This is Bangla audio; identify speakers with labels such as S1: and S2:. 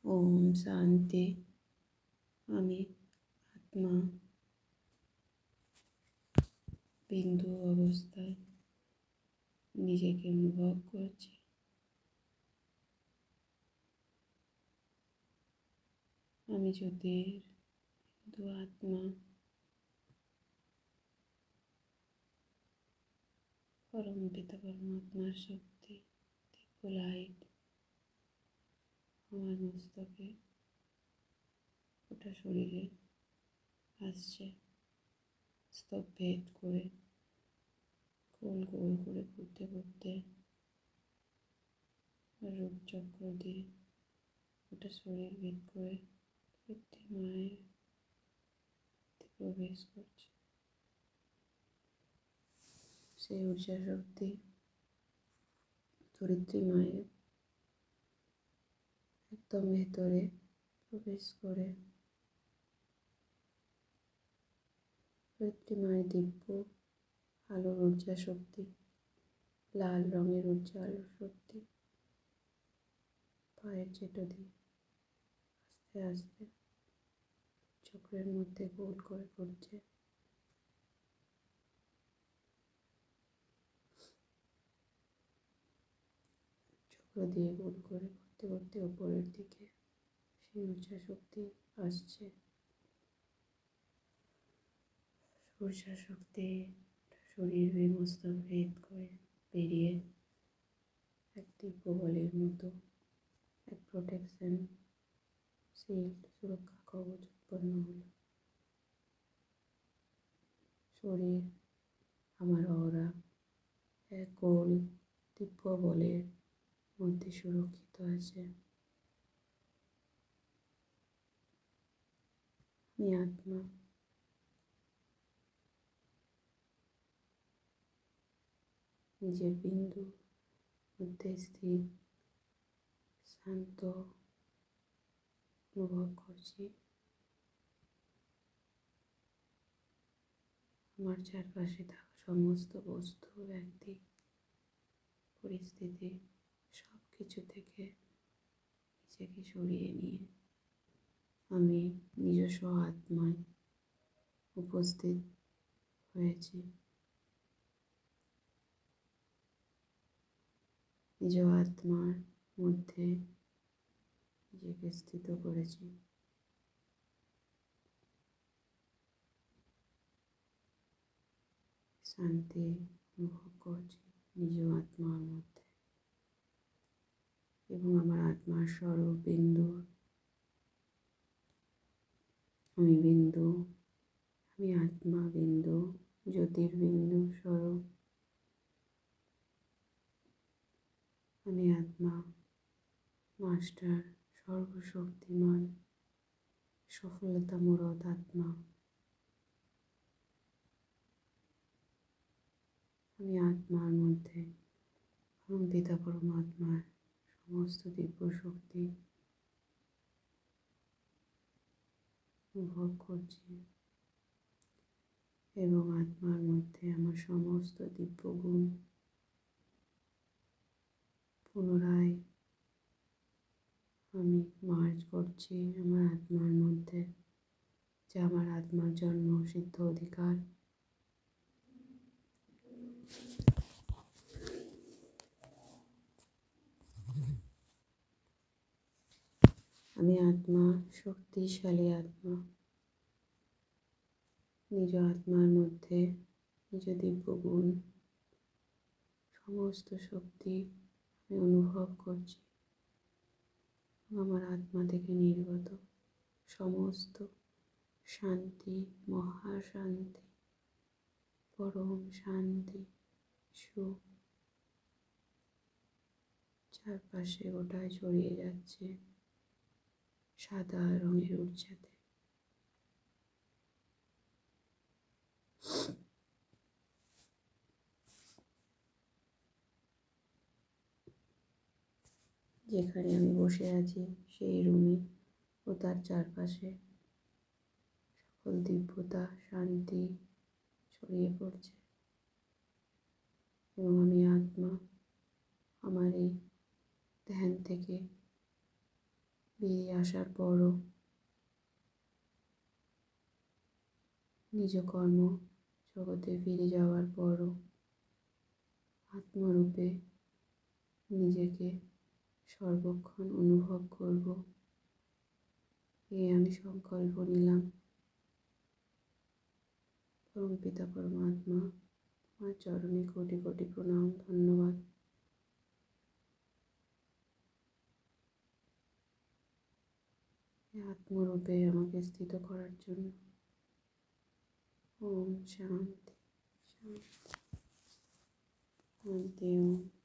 S1: ওম শান্তি। আমি আত্মা বিন্দু অবস্থায় নিজেকে অনুভব করছি। আমি জ্যোতির বিন্দু আত্মা, পরম পিতা পরমাত্মার শক্তি, দিব্য লাইট আমার মস্তকে গোটা শরীরে আসছে, স্তব ভেদ করে গোল গোল করে ঘুরতে ঘুরতে রূপচক্র দিয়ে গোটা শরীর ভেদ করে ধরিত্রী মায়ের প্রবেশ করছে। সেই ঊর্জা শক্তি ধরিত্রী মায়ের একদম ভেতরে প্রবেশ করে ধরিত্রী মায়ের দিব্য আলোর ঊর্জা শক্তি, লাল রঙের ঊর্জা আলোর শক্তি পায়ের চেটো দিয়ে আস্তে আস্তে চক্রের মধ্যে গোল করে ঘুরছে। চক্র দিয়ে গোল করে ঘুরতে ঘুরতে ওপরের দিকে সেই ঊর্জা শক্তি আসছে। ঊর্জা শক্তি শরীর মস্তক ভেদ করে বেরিয়ে এক দিব্য বলের মতো এক প্রোটেকশন শিল্ড, সুরক্ষা কবচ উৎপন্ন হলো। শরীর আমার অরা এক গোল দিব্য বলের মধ্যে সুরক্ষিত আছে। আমি আত্মা নিজের বিন্দু মধ্যে স্থির শান্ত অনুভব করছি। আমার চারপাশে থাকা সমস্ত বস্তু, ব্যক্তি, পরিস্থিতি সব কিছু থেকে নিজেকে সরিয়ে নিয়ে আমি নিজস্ব আত্মায় উপস্থিত হয়েছি। নিজ আত্মার মধ্যে নিজেকে স্থিত করেছি। শান্তি অনুভব করছি নিজ আত্মার মধ্যে এবং আমার আত্মার স্বরূপ বিন্দু। আমি বিন্দু, আমি আত্মা বিন্দু, জ্যোতির্বিন্দু স্বরূপ। আমি আত্মা মাস্টার, সর্বশক্তিমান, সফলতা মূরত আত্মা। আমি আত্মার মধ্যে পরম পিতা পরমাত্মার সমস্ত দিব্য শক্তি অনুভব করছি এবং আত্মার মধ্যে আমার সমস্ত দিব্য গুণ পুনরায় আমি মার্জ করছি আমার আত্মার মধ্যে, যা আমার আত্মার জন্ম সিদ্ধ অধিকার। আমি আত্মা শক্তিশালী আত্মা। নিজ আত্মার মধ্যে নিজ দিব্য গুণ সমস্ত শক্তি আমি অনুভব করছি। আমার আত্মা থেকে নির্গত সমস্ত শান্তি, মহাশান্তি, পরম শান্তি, সুখ চারপাশে গোটায় ছড়িয়ে যাচ্ছে সাদা রঙের ঊর্জাতে। যেখানে আমি বসে আছি সেই রুমে ও তার চারপাশে সকল দিব্যতা, শান্তি ছড়িয়ে পড়ছে এবং আমি আত্মা আমার এই ধ্যান থেকে বেরিয়ে আসার পরও নিজ কর্ম জগতে ফিরে যাওয়ার পরও আত্মরূপে নিজেকে সর্বক্ষণ অনুভব করব, এই আমি সংকল্প নিলাম। পরমপিতা পরমাত্মা, তোমার চরণে কোটি কোটি প্রণাম, ধন্যবাদ। এই আত্মরূপে আমাকে স্থিত করার জন্য। ওম শান্তি শান্তি শান্তি। ওম।